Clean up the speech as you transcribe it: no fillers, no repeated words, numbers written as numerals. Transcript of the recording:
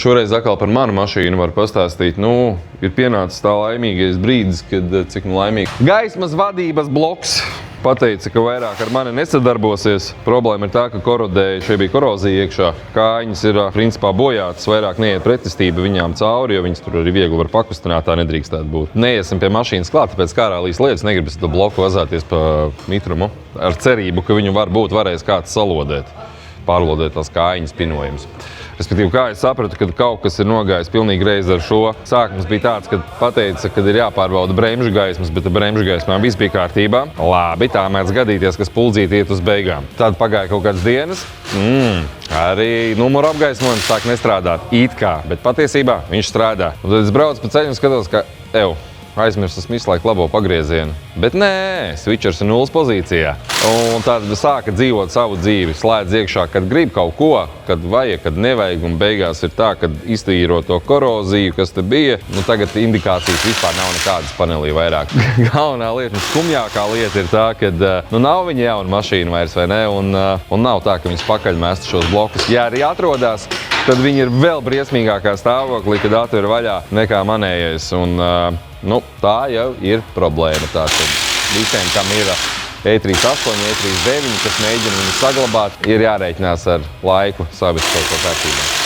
Šoreiz atkal par manu mašīnu var pastāstīt. Nu, ir pienācis tā laimīgais brīdis, kad cik nu laimīgi. Gaismas vadības bloks pateica, ka vairāk ar mani nesadarbosies. Problēma ir tā, ka korodēja, šeit bija korozija iekšā. Kājiņas ir principā bojātas, vairāk neiet pretestība viņām cauri, jo viņas tur arī viegli var pakustināt, tā nedrīkstētu būt. Neiesim pie mašīnas klāt, tāpēc kā rālīs lietas negribas to bloku vazāties pa mitrumu. Ar cerību, ka viņu varēs kāds salodēt, pārlodēt tās kājiņas pinojumus. Respektīvi, kā es sapratu, kad kaut kas ir nogājis pilnīgi reizi ar šo. Sākums bija tāds, kad pateica, kad ir jāpārbauda bremžu gaismas, bet ar bremžu gaismām viss bija kārtībā. Labi, tā mēdz gadīties, ka spuldzīte iet uz beigām. Tad pagāja kaut kādas dienas. Arī numuru apgaismojums sāk nestrādāt. It kā, bet patiesībā viņš strādā. Un tad es braucu pa ceļu un skatos, ka aizmirsu visu laiku labo pagriezienu. Bet nē, switchers ir nulles pozīcijā. Un tad sāka dzīvot savu dzīvi, slēdz iekšā, kad grib kaut ko, kad vajag, kad nevajag. Un beigās ir tā, kad iztīro to koroziju, kas te bija. Nu, tagad indikācijas vispār nav nekādas panelī vairāk. Galvenā lieta, un skumjākā lieta ir tā, ka nav viņa jauna mašīna vairs, vai ne? Un nav tā, ka viņas pakaļ mestu šos blokus. Ja arī atrodās, tad viņi ir vēl briesmīgākā stāvoklī, kad atver vaļā nekā manējais. Un, tā jau ir problēma. Tātad visiem, kam ir E38, E39, kas mēģina viņu saglabāt, ir jārēķinās ar laiku savest kaut ko kārtībā.